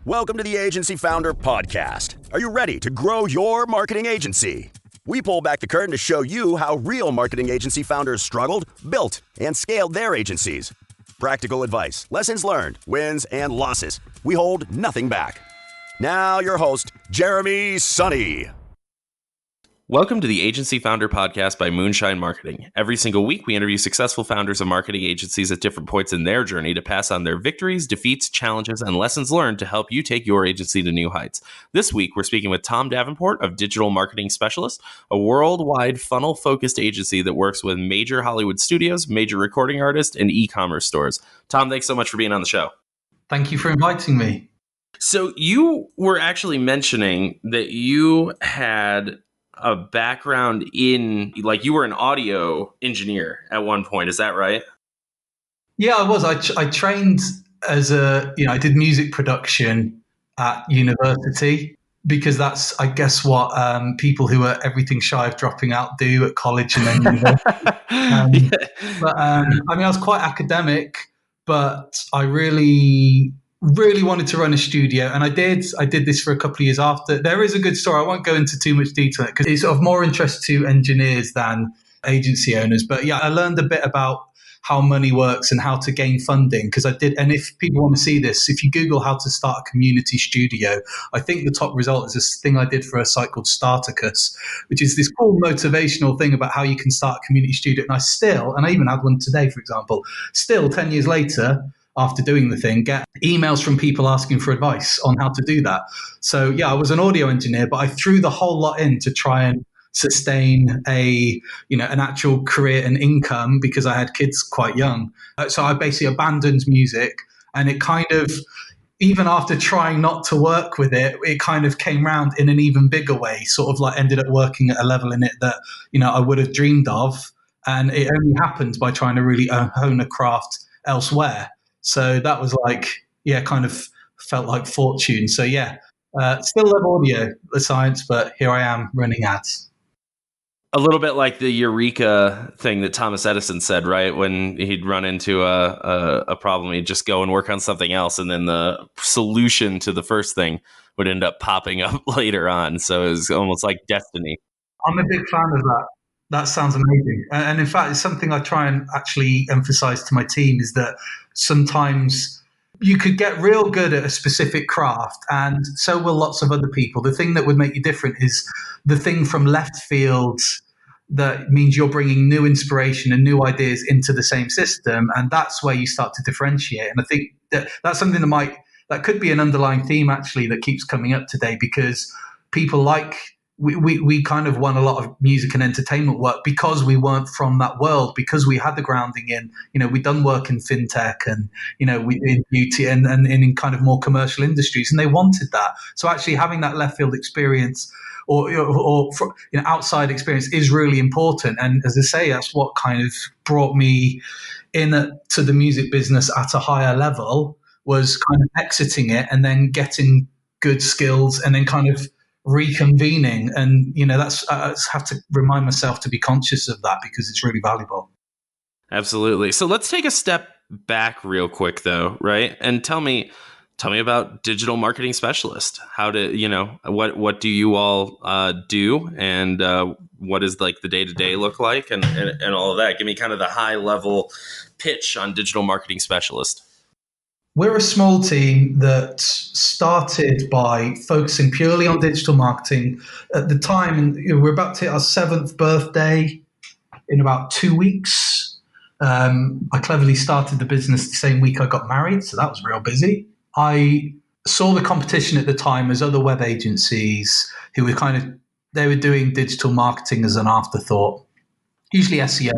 Welcome to the Agency Founder Podcast. Are you ready to grow your marketing agency? We pull back the curtain to show you how real marketing agency founders struggled, built, and scaled their agencies. Practical advice, lessons learned, wins, and losses. We hold nothing back. Now your host, Jeremy Sonny. Welcome to the Agency Founder Podcast by Moonshine Marketing. Every single week, we interview successful founders of marketing agencies at different points in their journey to pass on their victories, defeats, challenges, and lessons learned to help you take your agency to new heights. This week, we're speaking with Tom Davenport of Digital Marketing Specialist, a worldwide funnel-focused agency that works with major Hollywood studios, major recording artists, and e-commerce stores. Tom, thanks so much for being on the show. Thank you for inviting me. So you were actually mentioning that you had a background in, like, you were an audio engineer at one point. Is that right? Yeah, I was. I trained as I did music production at university because that's, I guess, what people who are everything shy of dropping out do at college and then university. I was quite academic, but I really wanted to run a studio, and I did this for a couple of years after. There is a good story. I won't go into too much detail because it's of more interest to engineers than agency owners. But yeah, I learned a bit about how money works and how to gain funding because I did. And if people want to see this, if you Google how to start a community studio, I think the top result is this thing I did for a site called Starticus, which is this cool motivational thing about how you can start a community studio. And I even had one today, for example, still 10 years later, after doing the thing, get emails from people asking for advice on how to do that. So yeah, I was an audio engineer, but I threw the whole lot in to try and sustain an actual career and income because I had kids quite young. So I basically abandoned music, and it kind of, even after trying not to work with it, it kind of came round in an even bigger way, sort of like ended up working at a level in it that, I would have dreamed of. And it only happened by trying to really hone a craft elsewhere. So that was kind of felt like fortune. So yeah, still love audio, the science, but here I am running ads. A little bit like the Eureka thing that Thomas Edison said, right? When he'd run into a problem, he'd just go and work on something else, and then the solution to the first thing would end up popping up later on. So it was almost like destiny. I'm a big fan of that. That sounds amazing. And in fact, it's something I try and actually emphasize to my team is that sometimes you could get real good at a specific craft, and so will lots of other people. The thing that would make you different is the thing from left field that means you're bringing new inspiration and new ideas into the same system, and that's where you start to differentiate. And I think that's something that could be an underlying theme actually that keeps coming up today, because people we kind of won a lot of music and entertainment work because we weren't from that world, because we had the grounding in, we'd done work in fintech and, in beauty and in kind of more commercial industries, and they wanted that. So actually having that left field experience or outside experience is really important. And as I say, that's what kind of brought me to the music business at a higher level, was kind of exiting it and then getting good skills and then kind of reconvening. And I just have to remind myself to be conscious of that because it's really valuable. Absolutely. So let's take a step back real quick though, right? And tell me about Digital Marketing Specialist. How what do you all do, and what does like the day-to-day look like, and all of that? Give me kind of the high level pitch on Digital Marketing Specialist. We're a small team that started by focusing purely on digital marketing at the time. And we're about to hit our 7th birthday in about 2 weeks. I cleverly started the business the same week I got married, so that was real busy. I saw the competition at the time as other web agencies who were they were doing digital marketing as an afterthought, usually SEO.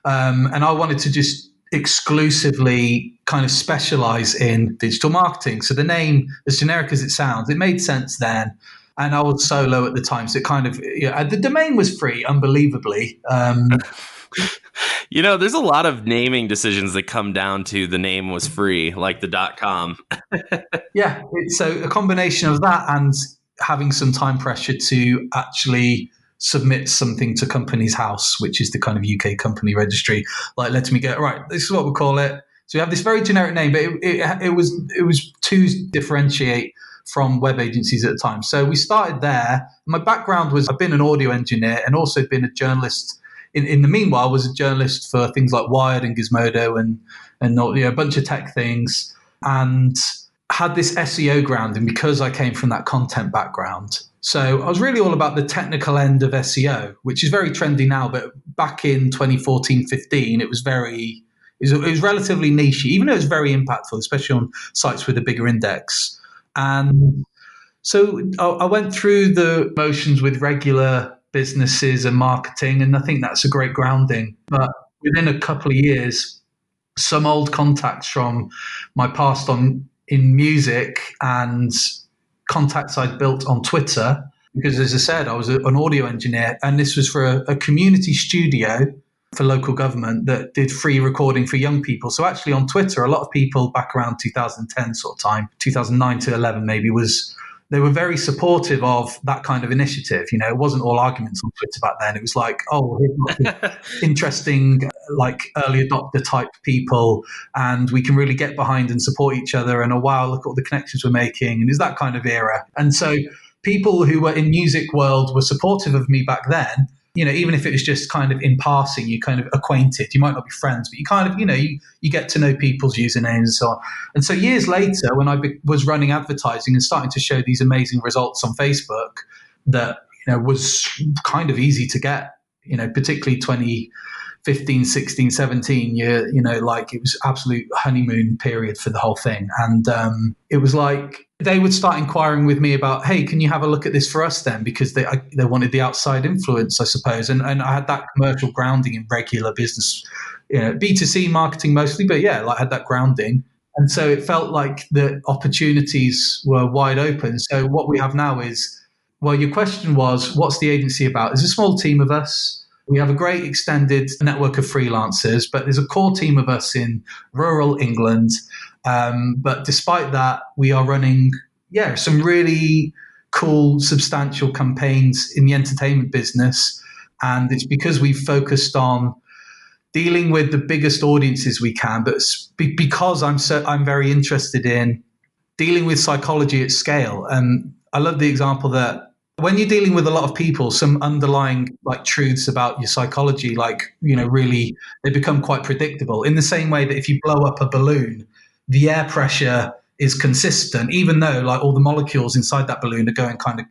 And I wanted to just exclusively kind of specialize in digital marketing. So the name, as generic as it sounds, it made sense then. And I was solo at the time. So it kind of, the domain was free, unbelievably. There's a lot of naming decisions that come down to the name was free, like the .com. Yeah. So a combination of that and having some time pressure to actually submit something to Companies House, which is the kind of UK company registry. Like, let me get, right, this is what we call it. So we have this very generic name, but it was to differentiate from web agencies at the time. So we started there. My background was I've been an audio engineer and also been a journalist. In the meanwhile, was a journalist for things like Wired and Gizmodo and a bunch of tech things, and had this SEO grounding because I came from that content background. So I was really all about the technical end of SEO, which is very trendy now, but back in 2014, 15, it was relatively niche, even though it was very impactful, especially on sites with a bigger index. And so I went through the motions with regular businesses and marketing, and I think that's a great grounding. But within a couple of years, some old contacts from my past in music and contacts I'd built on Twitter, because as I said, I was an audio engineer, and this was for a community studio for local government that did free recording for young people. So actually on Twitter, a lot of people back around 2010 sort of time, 2009 to 11 maybe, they were very supportive of that kind of initiative. It wasn't all arguments on Twitter back then. It was like, oh, here's lots of interesting, like early adopter type people, and we can really get behind and support each other. And wow, look at all the connections we're making. And it's that kind of era. And so people who were in music world were supportive of me back then. Even if it was just kind of in passing, you kind of acquainted, you might not be friends, but you kind of, you get to know people's usernames and so on. And so years later, when I was running advertising and starting to show these amazing results on Facebook that, was kind of easy to get, particularly 2015, 16, 17, like it was absolute honeymoon period for the whole thing. And it was like, they would start inquiring with me about, hey, can you have a look at this for us then? Because they wanted the outside influence, I suppose. And I had that commercial grounding in regular business, B2C marketing mostly, but yeah, like I had that grounding. And so it felt like the opportunities were wide open. So what we have now is, well, your question was, what's the agency about? There's a small team of us. We have a great extended network of freelancers, but there's a core team of us in rural England. But despite that, we are running, some really cool, substantial campaigns in the entertainment business. And it's because we've focused on dealing with the biggest audiences we can, but because I'm very interested in dealing with psychology at scale. And I love the example that when you're dealing with a lot of people, some underlying like truths about your psychology, really, they become quite predictable in the same way that if you blow up a balloon, the air pressure is consistent, even though like all the molecules inside that balloon are going kind of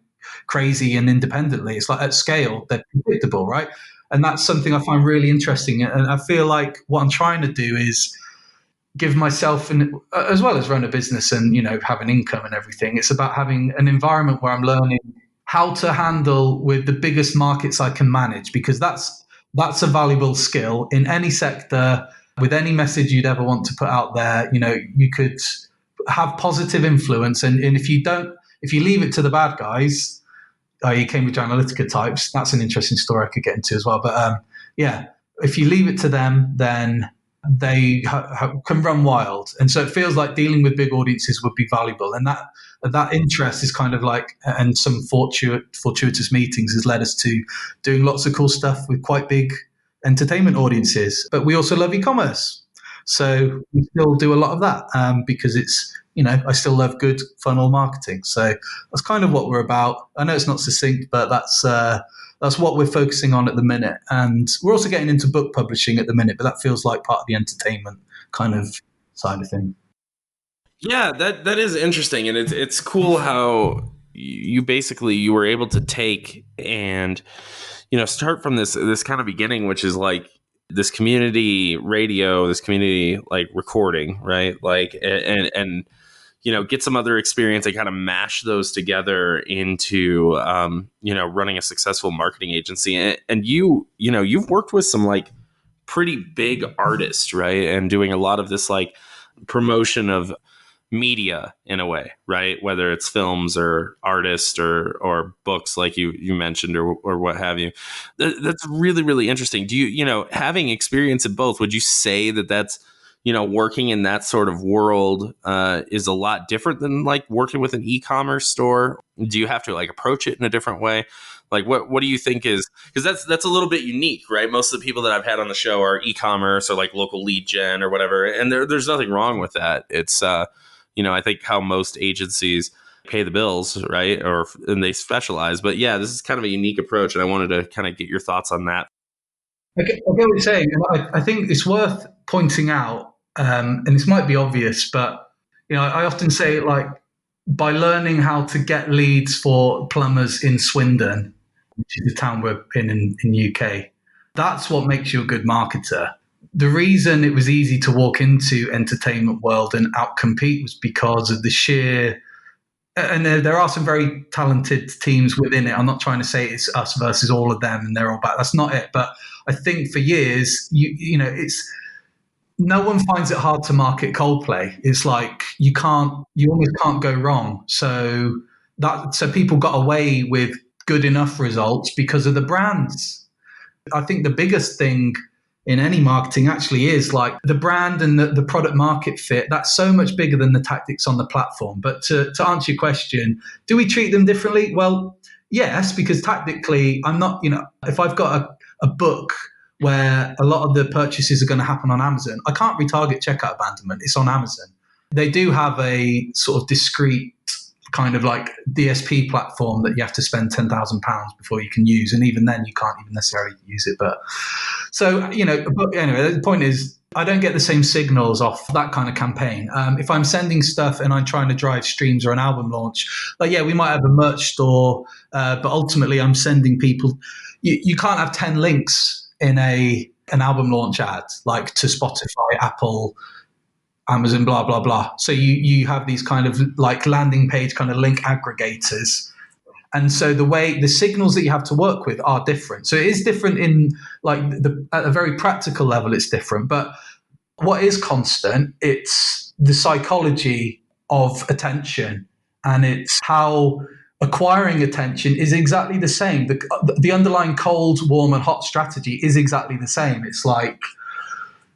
crazy and independently. It's like at scale, they're predictable, right? And that's something I find really interesting. And I feel like what I'm trying to do is give myself, as well as run a business and, have an income and everything. It's about having an environment where I'm learning how to handle with the biggest markets I can manage, because that's a valuable skill in any sector. With any message you'd ever want to put out there, you could have positive influence. And if you leave it to the bad guys, i.e. Cambridge Analytica types, that's an interesting story I could get into as well. But if you leave it to them, then they can run wild. And so it feels like dealing with big audiences would be valuable. And that interest is kind of like, and some fortuitous meetings has led us to doing lots of cool stuff with quite big entertainment audiences. But we also love e-commerce. So we still do a lot of that because it's, I still love good funnel marketing. So that's kind of what we're about. I know it's not succinct, but that's what we're focusing on at the minute. And we're also getting into book publishing at the minute, but that feels like part of the entertainment kind of side of things. Yeah, that is interesting. And it's cool how you were able to take and, start from this kind of beginning, which is like this community radio, this community like recording, right? Like, and get some other experience and kind of mash those together into, running a successful marketing agency. And you've worked with some like pretty big artists, right? And doing a lot of this like promotion of media in a way, right? Whether it's films or artists or books like you mentioned or what have you. That's really, really interesting. Do you, having experience in both, would you say that's, working in that sort of world is a lot different than like working with an e-commerce store? Do you have to like approach it in a different way? Like, what do you think is, because that's a little bit unique, right? Most of the people that I've had on the show are e-commerce or like local lead gen or whatever, and there's nothing wrong with that. It's I think how most agencies pay the bills, right? And they specialize. But yeah, this is kind of a unique approach, and I wanted to kind of get your thoughts on that. I get what you're saying. I think it's worth pointing out, and this might be obvious, but I often say, like, by learning how to get leads for plumbers in Swindon, which is the town we're in UK, that's what makes you a good marketer. The reason it was easy to walk into entertainment world and outcompete was because of the sheer, and there are some very talented teams within it. I'm not trying to say it's us versus all of them and they're all bad. That's not it. But I think for years, it's, no one finds it hard to market Coldplay. It's like you almost can't go wrong. So people got away with good enough results because of the brands. I think the biggest thing in any marketing actually is like the brand and the product market fit. That's so much bigger than the tactics on the platform. But to answer your question, do we treat them differently? Well, yes, because tactically, I'm not, if I've got a book where a lot of the purchases are going to happen on Amazon, I can't retarget checkout abandonment. It's on Amazon. They do have a sort of discrete kind of like DSP platform that you have to spend £10,000 before you can use. And even then you can't even necessarily use it. But so, but anyway, the point is I don't get the same signals off that kind of campaign. If I'm sending stuff and I'm trying to drive streams or an album launch, like, yeah, we might have a merch store, but ultimately I'm sending people, you can't have 10 links in an album launch ad, like to Spotify, Apple, Amazon, blah, blah, blah. So you have these kind of like landing page kind of link aggregators. And so the signals that you have to work with are different. So it is different in like at a very practical level, it's different. But what is constant, it's the psychology of attention, and it's how acquiring attention is exactly the same. The underlying cold, warm and hot strategy is exactly the same. It's like,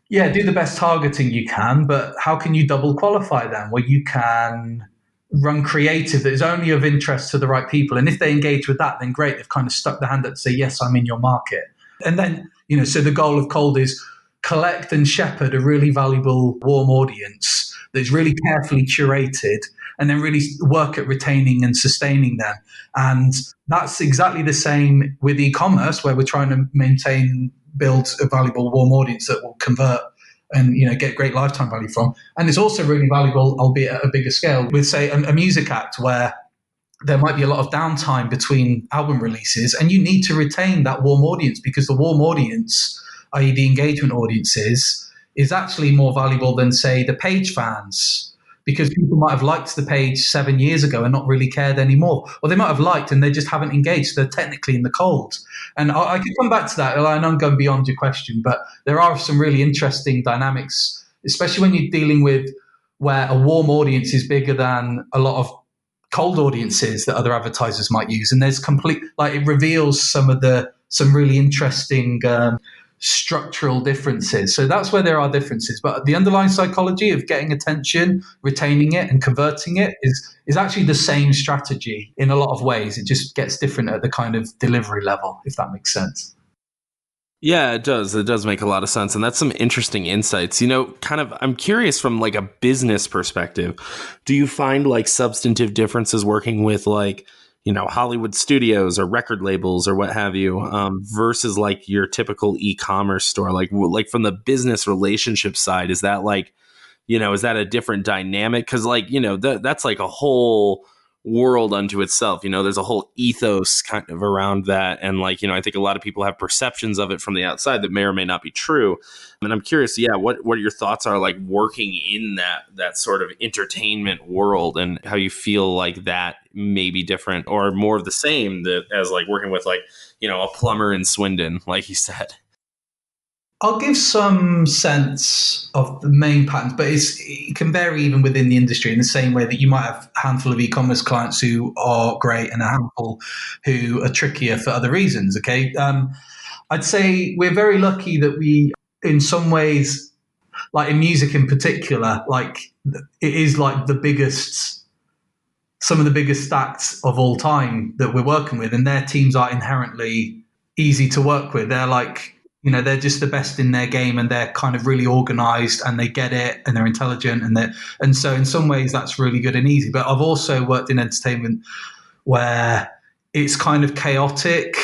yeah, do the best targeting you can, but how can you double qualify them? Well, you can run creative that is only of interest to the right people. And if they engage with that, then great. They've kind of stuck their hand up to say, yes, I'm in your market. And then, so the goal of cold is collect and shepherd a really valuable warm audience that's really carefully curated, and then really work at retaining and sustaining them. And that's exactly the same with e-commerce, where we're trying to build a valuable warm audience that will convert and get great lifetime value from. And it's also really valuable, albeit at a bigger scale, with say a music act where there might be a lot of downtime between album releases, and you need to retain that warm audience, because the warm audience, i.e. the engagement audiences, is actually more valuable than say the page fans, because people might have liked the page 7 years ago and not really cared anymore. Or they might have liked and they just haven't engaged. They're technically in the cold. And I could come back to that. I know I'm going beyond your question, but there are some really interesting dynamics, especially when you're dealing with where a warm audience is bigger than a lot of cold audiences that other advertisers might use. And there's it reveals some really interesting structural differences. So that's where there are differences. But the underlying psychology of getting attention, retaining it and converting it is actually the same strategy in a lot of ways. It just gets different at the kind of delivery level, if that makes sense. Yeah, it does. It does make a lot of sense. And that's some interesting insights. I'm curious from like a business perspective, do you find like substantive differences working with like, Hollywood studios or record labels or what have you, versus like your typical e-commerce store? Like from the business relationship side, is that like, is that a different dynamic? Because like, that's like a whole world unto itself. There's a whole ethos kind of around that. And like, I think a lot of people have perceptions of it from the outside that may or may not be true. And I'm curious, what your thoughts are like working in that sort of entertainment world, and how you feel like that may be different or more of the same as like working with like, a plumber in Swindon, like you said. I'll give some sense of the main patterns, but it can vary even within the industry, in the same way that you might have a handful of e-commerce clients who are great and a handful who are trickier for other reasons. Okay. I'd say we're very lucky that we, in some ways, like in music in particular, like it is like the biggest some of the biggest acts of all time that we're working with, and their teams are inherently easy to work with. They're like, they're just the best in their game, and they're kind of really organized, and they get it, and they're intelligent, and so in some ways that's really good and easy. But I've also worked in entertainment where it's kind of chaotic.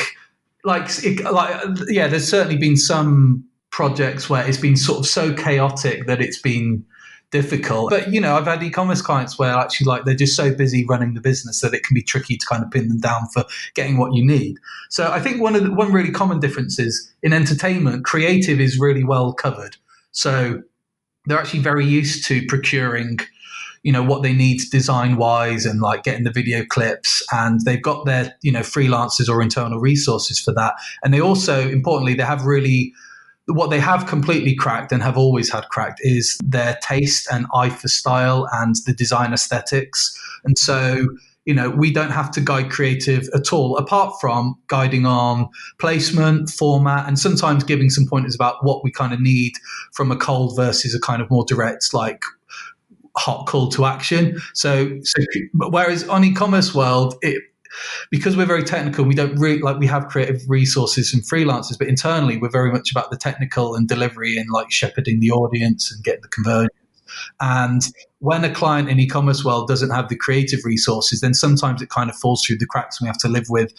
There's certainly been some projects where it's been sort of so chaotic that it's been difficult. But, I've had e-commerce clients where actually they're just so busy running the business that it can be tricky to kind of pin them down for getting what you need. So I think one really common difference is in entertainment, creative is really well covered. So they're actually very used to procuring what they need design wise and getting the video clips, and they've got their freelancers or internal resources for that. And they also, importantly, they have really, what they have completely cracked and have always had cracked is their taste and eye for style and the design aesthetics. And so we don't have to guide creative at all, apart from guiding on placement, format, and sometimes giving some pointers about what we kind of need from a cold versus a kind of more direct hot call to action. So whereas on e-commerce world, because we're very technical, we don't really we have creative resources and freelancers, but internally we're very much about the technical and delivery and shepherding the audience and getting the conversion. And when a client in e-commerce world doesn't have the creative resources, then sometimes it kind of falls through the cracks, and we have to live with,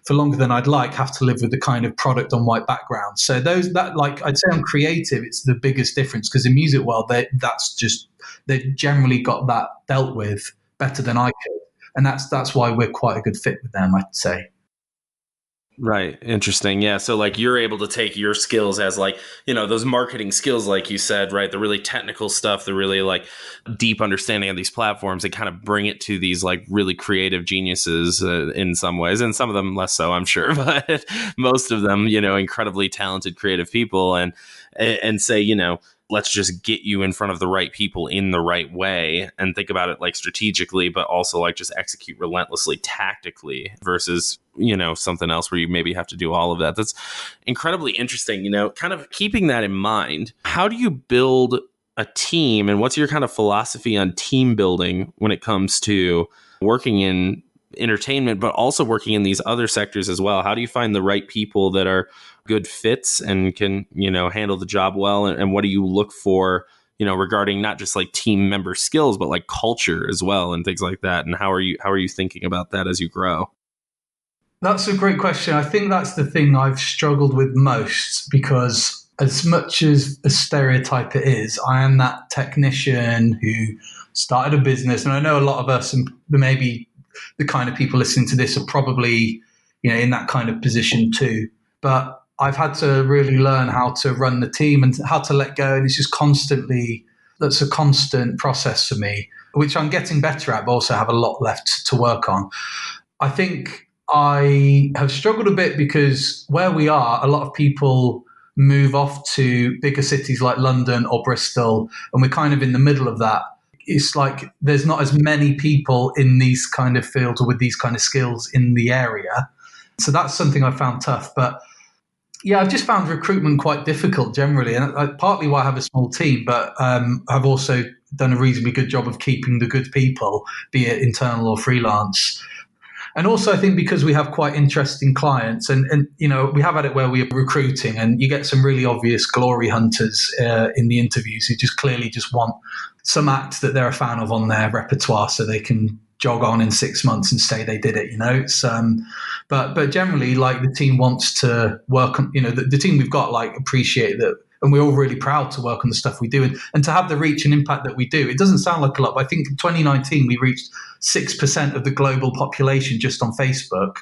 for longer than I'd like, have to live with the kind of product on white background. So I'd say on creative, it's the biggest difference, because in music world, they've generally got that dealt with better than I could. And that's why we're quite a good fit with them, I'd say. Right. Interesting. Yeah. So you're able to take your skills as those marketing skills, like you said, right? The really technical stuff, the really deep understanding of these platforms, and kind of bring it to these really creative geniuses in some ways, and some of them less so, I'm sure, but most of them, incredibly talented, creative people, and say, let's just get you in front of the right people in the right way, and think about it strategically, but also just execute relentlessly tactically versus, something else where you maybe have to do all of that. That's incredibly interesting, kind of keeping that in mind. How do you build a team, and what's your kind of philosophy on team building when it comes to working in entertainment, but also working in these other sectors as well? How do you find the right people that are good fits and can, handle the job well? And what do you look for, regarding not just team member skills, but culture as well and things like that? And how are you thinking about that as you grow? That's a great question. I think that's the thing I've struggled with most, because as much as a stereotype it is, I am that technician who started a business. And I know a lot of us, and maybe the kind of people listening to this, are probably, in that kind of position too. But I've had to really learn how to run the team and how to let go. And it's just that's a constant process for me, which I'm getting better at, but also have a lot left to work on. I think I have struggled a bit because where we are, a lot of people move off to bigger cities like London or Bristol, and we're kind of in the middle of that. It's there's not as many people in these kind of fields or with these kind of skills in the area. So that's something I found tough. But yeah, I've just found recruitment quite difficult generally, and partly why I have a small team, but I've also done a reasonably good job of keeping the good people, be it internal or freelance. And also, I think because we have quite interesting clients, and we have had it where we're recruiting, and you get some really obvious glory hunters in the interviews who just clearly just want some act that they're a fan of on their repertoire, so they can jog on in 6 months and say they did it. It's but generally, the team wants to work on. The team we've got appreciate that. And we're all really proud to work on the stuff we do and to have the reach and impact that we do. It doesn't sound like a lot, but I think in 2019, we reached 6% of the global population just on Facebook,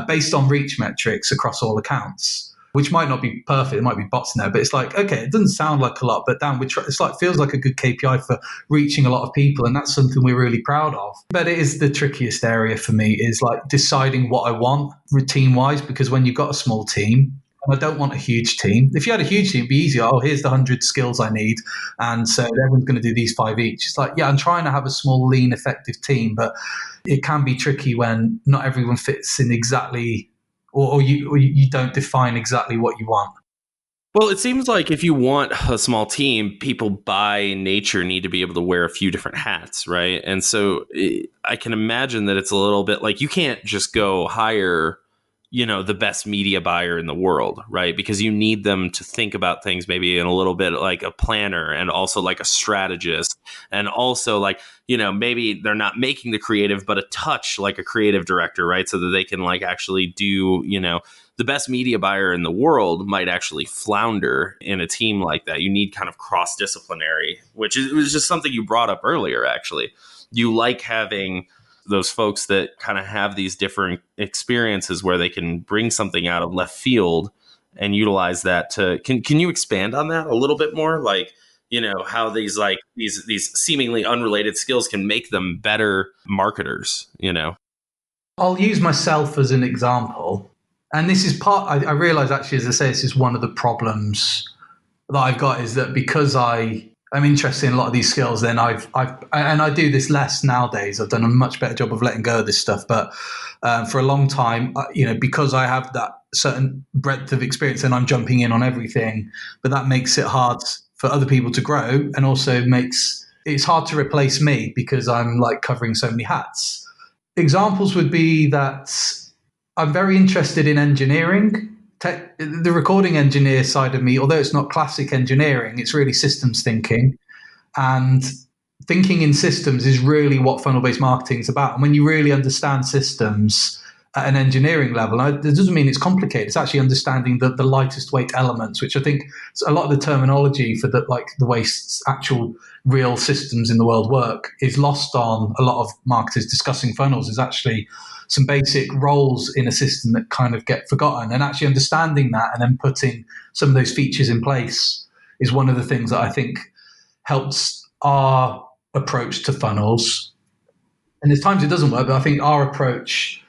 based on reach metrics across all accounts, which might not be perfect. There might be bots in there, but it's okay, it doesn't sound like a lot, but damn, feels like a good KPI for reaching a lot of people. And that's something we're really proud of. But it is the trickiest area for me, is deciding what I want routine wise, because when you've got a small team, I don't want a huge team. If you had a huge team, it'd be easier. Oh, here's the 100 skills I need. And so everyone's going to do these 5 each. It's I'm trying to have a small, lean, effective team, but it can be tricky when not everyone fits in exactly, or you don't define exactly what you want. Well, it seems like if you want a small team, people by nature need to be able to wear a few different hats, right? And so I can imagine that it's a little bit like you can't just go hire, the best media buyer in the world, right? Because you need them to think about things maybe in a little bit like a planner and also like a strategist. And also like, maybe they're not making the creative, but a touch like a creative director, right? So that they can like actually do, the best media buyer in the world might actually flounder in a team like that. You need kind of cross-disciplinary, which was just something you brought up earlier, actually. You like having those folks that kind of have these different experiences where they can bring something out of left field and utilize that to can you expand on that a little bit more? Like, how these like these seemingly unrelated skills can make them better marketers. I'll use myself as an example. And this is I realize actually, as I say, this is one of the problems that I've got is that because I'm interested in a lot of these skills, then and I do this less nowadays. I've done a much better job of letting go of this stuff. But for a long time, because I have that certain breadth of experience and I'm jumping in on everything, but that makes it hard for other people to grow and also it's hard to replace me because I'm like covering so many hats. Examples would be that I'm very interested in engineering. The recording engineer side of me, although it's not classic engineering, it's really systems thinking. And thinking in systems is really what funnel-based marketing is about. And when you really understand systems at an engineering level, it doesn't mean it's complicated. It's actually understanding the lightest weight elements, which I think a lot of the terminology for the way actual real systems in the world work is lost on a lot of marketers discussing funnels. Is actually some basic roles in a system that kind of get forgotten, and actually understanding that and then putting some of those features in place is one of the things that I think helps our approach to funnels. And there's times it doesn't work, but I think our approach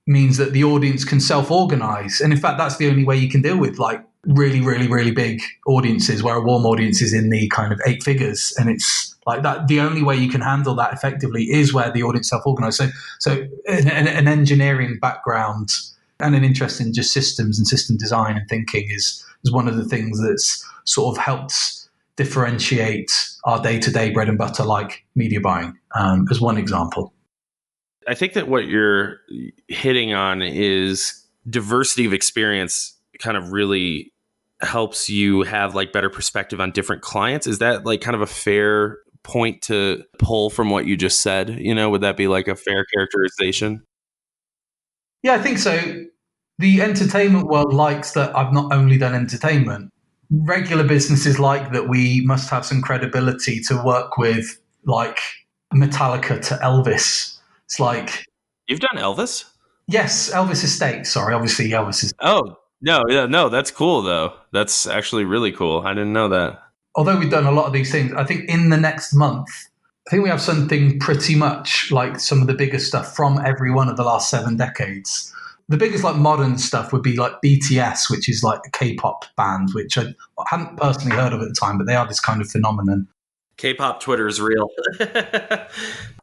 means that the audience can self-organize. And in fact, that's the only way you can deal with like really, really, really big audiences where a warm audience is in the kind of 8 figures. And it's like that. The only way you can handle that effectively is where the audience self-organize. So an engineering background and an interest in just systems and system design and thinking is one of the things that's sort of helped differentiate our day-to-day bread and butter, like media buying, as one example. I think that what you're hitting on is diversity of experience kind of really helps you have like better perspective on different clients. Is that like kind of a fair point to pull from what you just said? Would that be like a fair characterization? Yeah, I think so. The entertainment world likes that I've not only done entertainment. Regular businesses like that we must have some credibility to work with, like Metallica to Elvis. It's like, you've done Elvis? Yes, Elvis Estate. Sorry, obviously Elvis is. Oh, no, yeah, no, that's cool though. That's actually really cool. I didn't know that. Although we've done a lot of these things, I think in the next month, I think we have something pretty much like some of the biggest stuff from every one of the last 7 decades. The biggest like modern stuff would be like BTS, which is like a K-pop band, which I hadn't personally heard of at the time, but they are this kind of phenomenon. K-pop Twitter is real.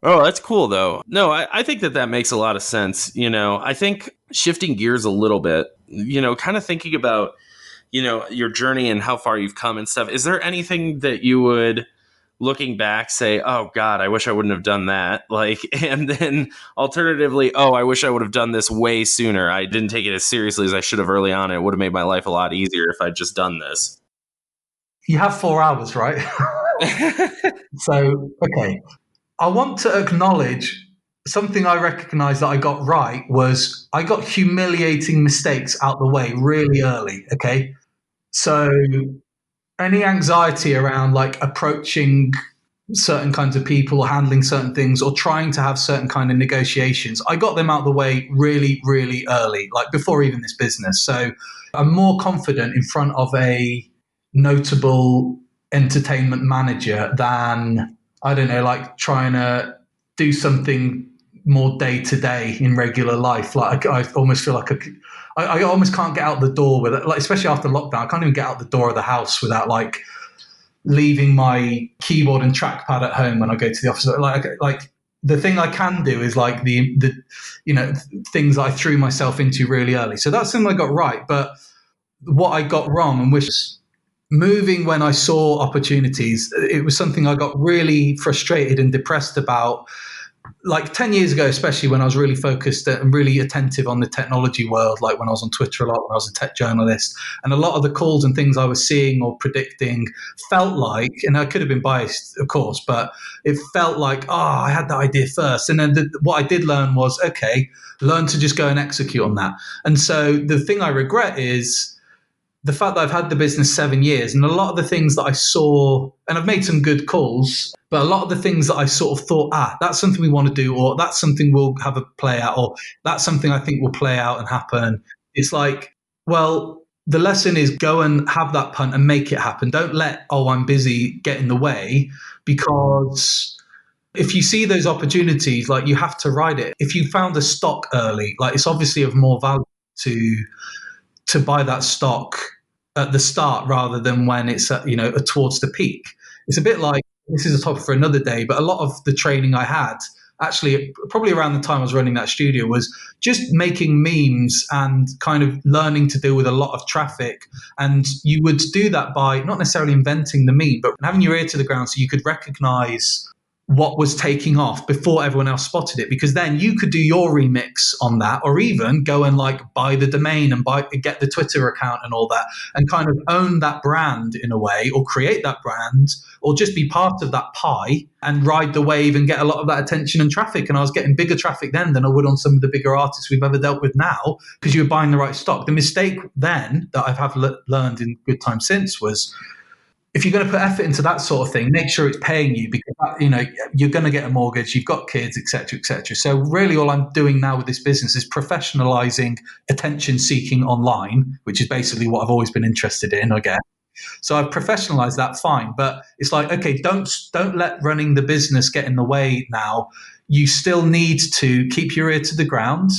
Oh, that's cool, though. No, I think that makes a lot of sense. I think shifting gears a little bit, kind of thinking about, your journey and how far you've come and stuff. Is there anything that you would, looking back, say, oh, God, I wish I wouldn't have done that? Like, and then alternatively, oh, I wish I would have done this way sooner. I didn't take it as seriously as I should have early on. It would have made my life a lot easier if I'd just done this. You have 4 hours, right? So, okay. I want to acknowledge something I recognize that I got right was I got humiliating mistakes out the way really early. Okay. So any anxiety around like approaching certain kinds of people, handling certain things, or trying to have certain kind of negotiations, I got them out the way really, really early, like before even this business. So I'm more confident in front of a notable entertainment manager than, I don't know, like trying to do something more day to day in regular life. Like I almost feel like I almost can't get out the door with it, like especially after lockdown. I can't even get out the door of the house without like leaving my keyboard and trackpad at home when I go to the office. Like the thing I can do is like the things that I threw myself into really early. So that's something I got right. But what I got wrong and wish moving when I saw opportunities. It was something I got really frustrated and depressed about, like 10 years ago, especially when I was really focused and really attentive on the technology world, like when I was on Twitter a lot, when I was a tech journalist. And a lot of the calls and things I was seeing or predicting felt like, and I could have been biased, of course, but it felt like, I had that idea first. And then what I did learn was, okay, learn to just go and execute on that. And so the thing I regret is the fact that I've had the business 7 years, and a lot of the things that I saw, and I've made some good calls, but a lot of the things that I sort of thought, that's something we want to do, or that's something we'll have a play out, or that's something I think will play out and happen. It's like, well, the lesson is go and have that punt and make it happen. Don't let, I'm busy, get in the way, because if you see those opportunities, like, you have to ride it. If you found a stock early, like, it's obviously of more value to buy that stock at the start rather than when it's towards the peak. It's a bit like, this is a topic for another day, but a lot of the training I had, actually probably around the time I was running that studio, was just making memes and kind of learning to deal with a lot of traffic. And you would do that by not necessarily inventing the meme, but having your ear to the ground so you could recognize what was taking off before everyone else spotted it, because then you could do your remix on that, or even go and like buy the domain and get the Twitter account and all that, and kind of own that brand in a way, or create that brand, or just be part of that pie and ride the wave and get a lot of that attention and traffic. And I was getting bigger traffic then than I would on some of the bigger artists we've ever dealt with now, because you were buying the right stock. The mistake then that I've learned in good time since was, if you're going to put effort into that sort of thing, make sure it's paying you, because you're going to get a mortgage, you've got kids, etc., etc. So really, all I'm doing now with this business is professionalizing attention seeking online, which is basically what I've always been interested in, I guess. So I've professionalized that, fine, but it's like, okay, don't let running the business get in the way now. You still need to keep your ear to the ground,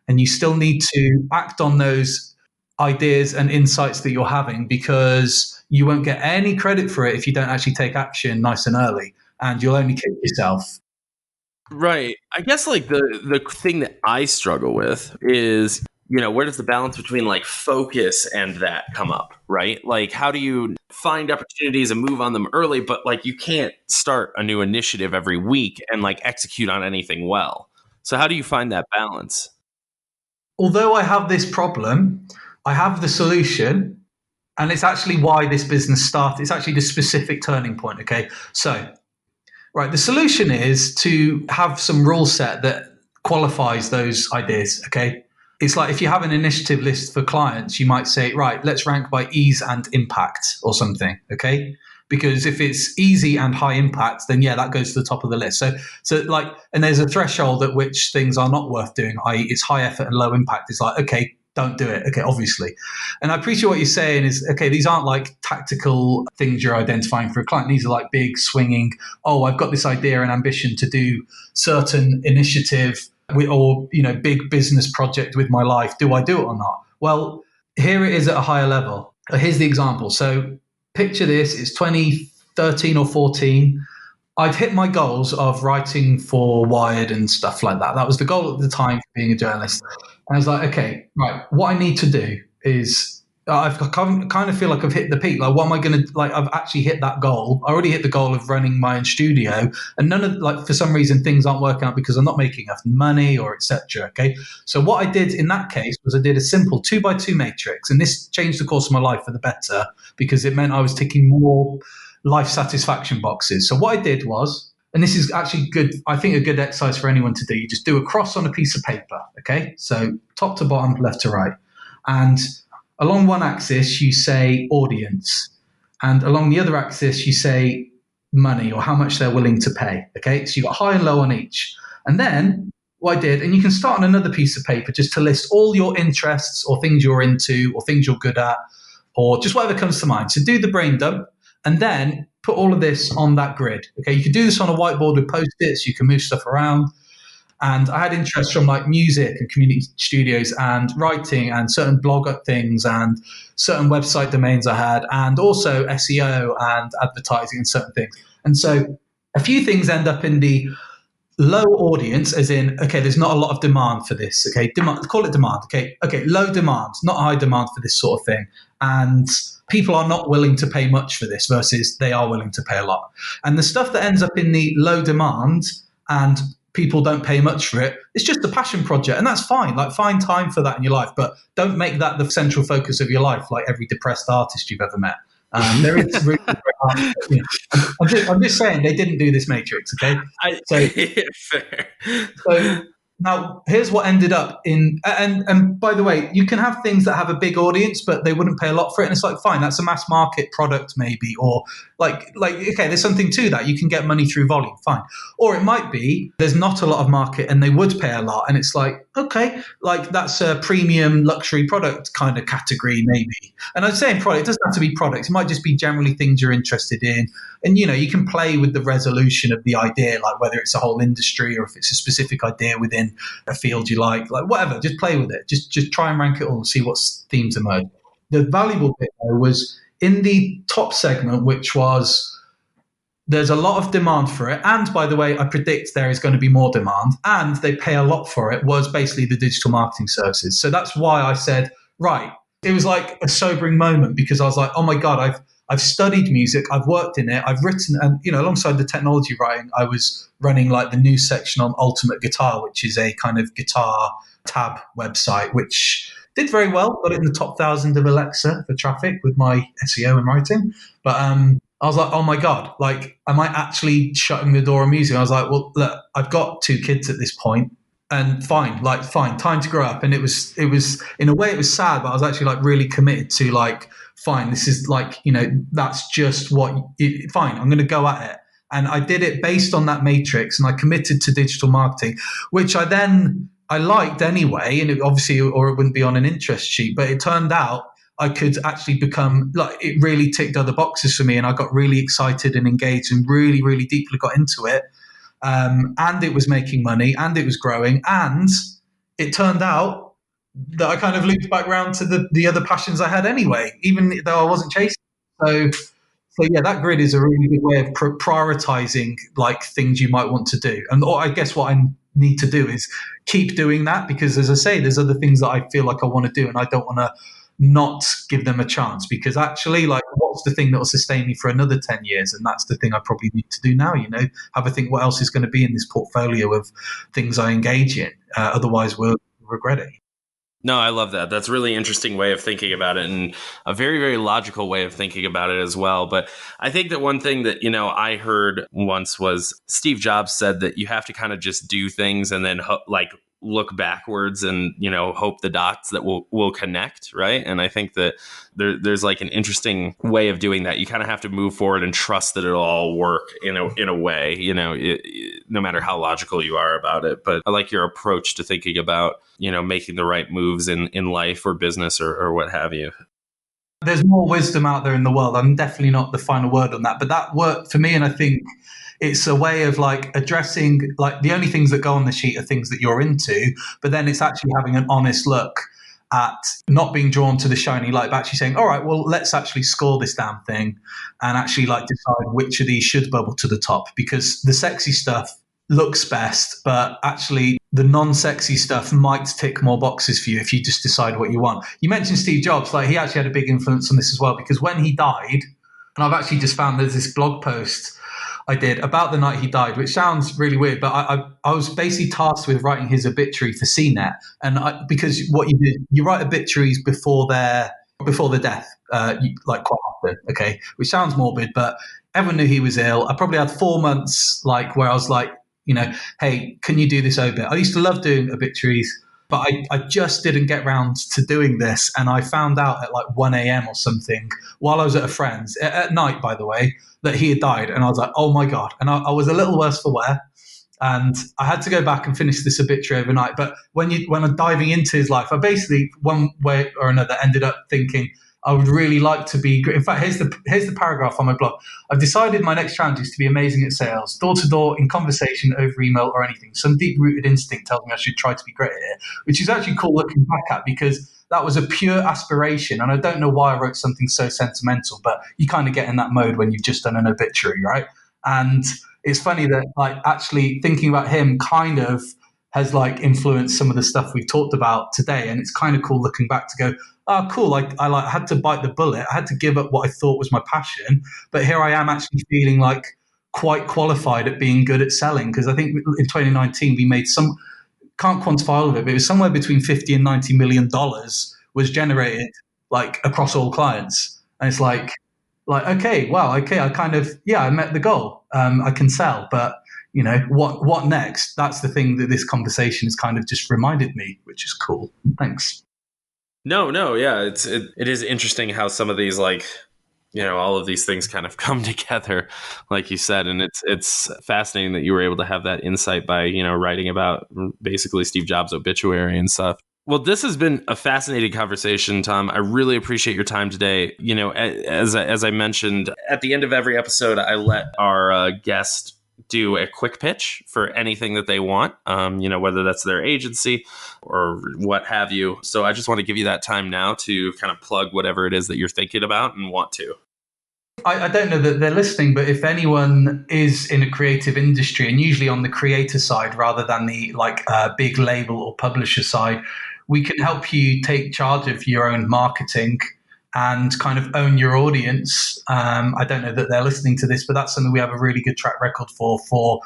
and you still need to act on those ideas and insights that you're having, because you won't get any credit for it if you don't actually take action nice and early, and you'll only kick yourself. Right. I guess like the thing that I struggle with is, where does the balance between like focus and that come up, right? Like, how do you find opportunities and move on them early, but like you can't start a new initiative every week and like execute on anything well. So how do you find that balance? Although I have this problem, I have the solution. And it's actually why this business started. It's actually the specific turning point. Okay. So, right. The solution is to have some rule set that qualifies those ideas. Okay. It's like, if you have an initiative list for clients, you might say, right, let's rank by ease and impact or something. Okay. Because if it's easy and high impact, then yeah, that goes to the top of the list. So like, and there's a threshold at which things are not worth doing, i.e. it's high effort and low impact. It's like, okay, don't do it. Okay, obviously. And I appreciate what you're saying is, okay, these aren't like tactical things you're identifying for a client. These are like big swinging, I've got this idea and ambition to do certain initiative or, big business project with my life. Do I do it or not? Well, here it is at a higher level. Here's the example. So picture this, it's 2013 or 14. I'd hit my goals of writing for Wired and stuff like that. That was the goal at the time for being a journalist. And I was like, okay, right, what I need to do is, I've kind of feel like I've hit the peak. Like, what am I going to, like, I've actually hit that goal. I already hit the goal of running my own studio, and none of, like, for some reason things aren't working out because I'm not making enough money or etc. Okay. So what I did in that case was I did a simple 2x2 matrix, and this changed the course of my life for the better, because it meant I was ticking more life satisfaction boxes. So what I did was, and this is actually good, I think a good exercise for anyone to do, you just do a cross on a piece of paper, okay? So top to bottom, left to right. And along one axis, you say audience. And along the other axis, you say money, or how much they're willing to pay, okay? So you've got high and low on each. And then what I did, and you can start on another piece of paper just to list all your interests or things you're into or things you're good at, or just whatever comes to mind. So do the brain dump, and then put all of this on that grid. Okay, you can do this on a whiteboard with Post-its, you can move stuff around. And I had interest from like music and community studios and writing and certain blog things and certain website domains I had, and also SEO and advertising and certain things. And so a few things end up in the low audience, as in, okay, there's not a lot of demand for this. Okay, demand, call it demand. Okay, low demand, not high demand for this sort of thing, and people are not willing to pay much for this versus they are willing to pay a lot. And the stuff that ends up in the low demand and people don't pay much for it, it's just a passion project, and that's fine. Like, find time for that in your life, but don't make that the central focus of your life, like every depressed artist you've ever met. There is really great art, you know, I'm just saying they didn't do this Matrix, okay? So, Fair. so now here's what ended up in, and by the way, you can have things that have a big audience, but they wouldn't pay a lot for it, and it's like, fine, that's a mass market product maybe, or like okay, there's something to that. You can get money through volume, fine. Or it might be there's not a lot of market and they would pay a lot, and it's like, okay, like that's a premium luxury product kind of category maybe. And I'm saying product, it doesn't have to be products. It might just be generally things you're interested in. And, you know, you can play with the resolution of the idea, like whether it's a whole industry or if it's a specific idea within a field you like whatever, just play with it. Just try and rank it all and see what themes emerge. The valuable bit, though, was in the top segment, which was there's a lot of demand for it. And by the way, I predict there is going to be more demand and they pay a lot for it, was basically the digital marketing services. So that's why I said, right, it was like a sobering moment, because I was like, oh my God, I've studied music, I've worked in it, I've written, and, you know, alongside the technology writing, I was running like the news section on Ultimate Guitar, which is a kind of guitar tab website, which did very well, got it in the top 1,000 of Alexa for traffic with my SEO and writing. But I was like, oh my God, like, am I actually shutting the door on music? I was like, well, look, I've got 2 kids at this point, and fine, time to grow up. And it was in a way, it was sad, but I was actually like really committed to like, fine, this is like, you know, that's just fine, I'm going to go at it. And I did it based on that matrix, and I committed to digital marketing, which I liked anyway. And it obviously, or it wouldn't be on an interest sheet, but it turned out I could actually become, like, it really ticked other boxes for me. And I got really excited and engaged and really, really deeply got into it. And it was making money and it was growing. And it turned out that I kind of looped back around to the other passions I had anyway, even though I wasn't chasing. So yeah, that grid is a really good way of prioritizing like things you might want to do. And I guess what I need to do is keep doing that, because as I say, there's other things that I feel like I want to do and I don't want to not give them a chance, because actually, like, what's the thing that will sustain me for another 10 years? And that's the thing I probably need to do now, you know, have a think what else is going to be in this portfolio of things I engage in. Otherwise we'll regret it. No, I love that. That's a really interesting way of thinking about it, and a very, very logical way of thinking about it as well. But I think that one thing that, you know, I heard once was Steve Jobs said that you have to kind of just do things and then look backwards and, you know, hope the dots that will connect, right? And I think that there's like an interesting way of doing that. You kind of have to move forward and trust that it'll all work in a way, you know, no matter how logical you are about it. But I like your approach to thinking about, you know, making the right moves in life or business or what have you. There's more wisdom out there in the world. I'm definitely not the final word on that, but that worked for me. And I think it's a way of like addressing, like, the only things that go on the sheet are things that you're into, but then it's actually having an honest look at not being drawn to the shiny light, but actually saying, all right, well, let's actually score this damn thing and actually like decide which of these should bubble to the top, because the sexy stuff looks best, but actually the non-sexy stuff might tick more boxes for you if you just decide what you want. You mentioned Steve Jobs, like, he actually had a big influence on this as well, because when he died, and I've actually just found there's this blog post I did about the night he died, which sounds really weird, but I was basically tasked with writing his obituary for CNET. And because what you do, you write obituaries before their death, like quite often, okay, which sounds morbid, but everyone knew he was ill. I probably had 4 months like where I was like, you know, hey, can you do this obit? I used to love doing obituaries, but I just didn't get round to doing this. And I found out at like 1 a.m. or something while I was at a friend's, at night, by the way, that he had died. And I was like, oh my God. And I was a little worse for wear. And I had to go back and finish this obituary overnight. But when I'm diving into his life, I basically, one way or another, ended up thinking, I would really like to be. In fact, here's the paragraph on my blog. I've decided my next challenge is to be amazing at sales, door to door, in conversation, over email, or anything. Some deep rooted instinct tells me I should try to be great at it, which is actually cool looking back at, because that was a pure aspiration. And I don't know why I wrote something so sentimental, but you kind of get in that mode when you've just done an obituary, right? And it's funny that like actually thinking about him kind of has like influenced some of the stuff we've talked about today. And it's kind of cool looking back to go, oh, cool. Like I like had to bite the bullet. I had to give up what I thought was my passion, but here I am actually feeling like quite qualified at being good at selling. Because I think in 2019 we made some, can't quantify all of it, but it was somewhere between 50 and $90 million was generated like across all clients. And it's like, okay, wow, okay, I kind of, yeah, I met the goal. I can sell, but what next? That's the thing that this conversation has kind of just reminded me, which is cool. Thanks. No, yeah, it is interesting how some of these all of these things kind of come together, like you said, and it's fascinating that you were able to have that insight by writing about basically Steve Jobs' obituary and stuff. Well, this has been a fascinating conversation, Tom. I really appreciate your time today. As I mentioned, at the end of every episode, I let our guest do a quick pitch for anything that they want, whether that's their agency or what have you. So I just want to give you that time now to kind of plug whatever it is that you're thinking about and want to. I don't know that they're listening, but if anyone is in a creative industry, and usually on the creator side rather than the big label or publisher side, we can help you take charge of your own marketing and kind of own your audience. I don't know that they're listening to this, but that's something we have a really good track record for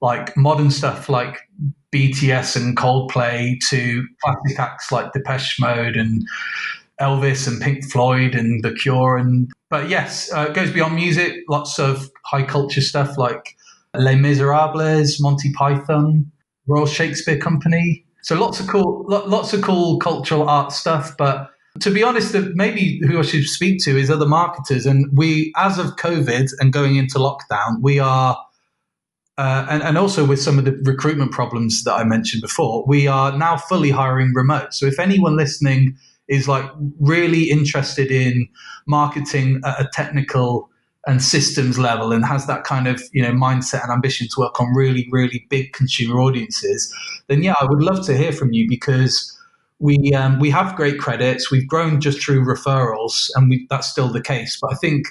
like modern stuff like BTS and Coldplay to classic acts like Depeche Mode and Elvis and Pink Floyd and The Cure. But yes, it goes beyond music. Lots of high culture stuff like Les Miserables, Monty Python, Royal Shakespeare Company. So lots of cool cultural art stuff. But to be honest, maybe who I should speak to is other marketers. And we, as of COVID and going into lockdown, we are, and also with some of the recruitment problems that I mentioned before, we are now fully hiring remote. So if anyone listening is like really interested in marketing at a technical and systems level and has that kind of mindset and ambition to work on really, really big consumer audiences, then yeah, I would love to hear from you, because we have great credits. We've grown just through referrals, and that's still the case. But I think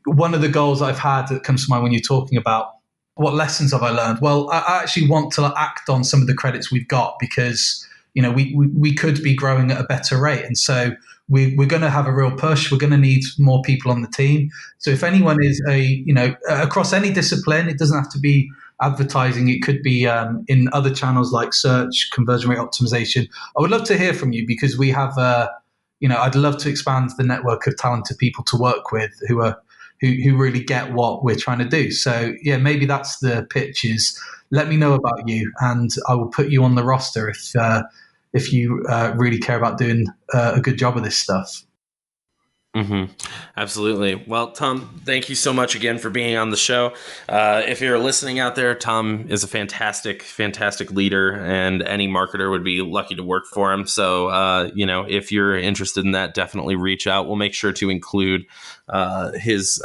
one of the goals I've had that comes to mind when you're talking about what lessons have I learned? Well, I actually want to act on some of the credits we've got, because we could be growing at a better rate. And so we're going to have a real push. We're going to need more people on the team. So if anyone is across any discipline, it doesn't have to be advertising. It could be in other channels like search, conversion rate optimization. I would love to hear from you, because we have, I'd love to expand the network of talented people to work with who really get what we're trying to do. So yeah, maybe that's the pitch, is let me know about you and I will put you on the roster if you really care about doing a good job of this stuff. Mm-hmm. Absolutely. Well, Tom, thank you so much again for being on the show. If you're listening out there, Tom is a fantastic leader, and any marketer would be lucky to work for him. So, if you're interested in that, definitely reach out. We'll make sure to include his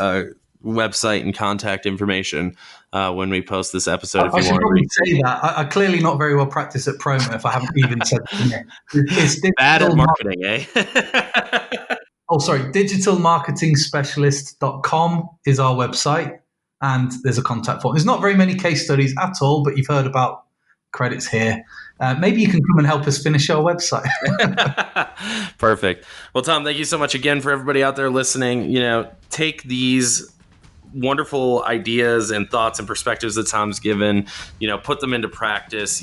website and contact information when we post this episode. I should probably say that. I'm clearly not very well practiced at promo if I haven't even said it. It's bad at marketing, eh? Oh, sorry. Digitalmarketingspecialist.com is our website, and there's a contact form. There's not very many case studies at all, but you've heard about credits here. Maybe you can come and help us finish our website. Perfect. Well, Tom, thank you so much again. For everybody out there listening. Take these wonderful ideas and thoughts and perspectives that Tom's given, put them into practice,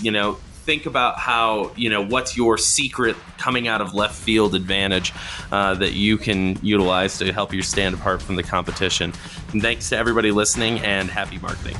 think about how, what's your secret coming out of left field advantage that you can utilize to help you stand apart from the competition. And thanks to everybody listening, and happy marketing.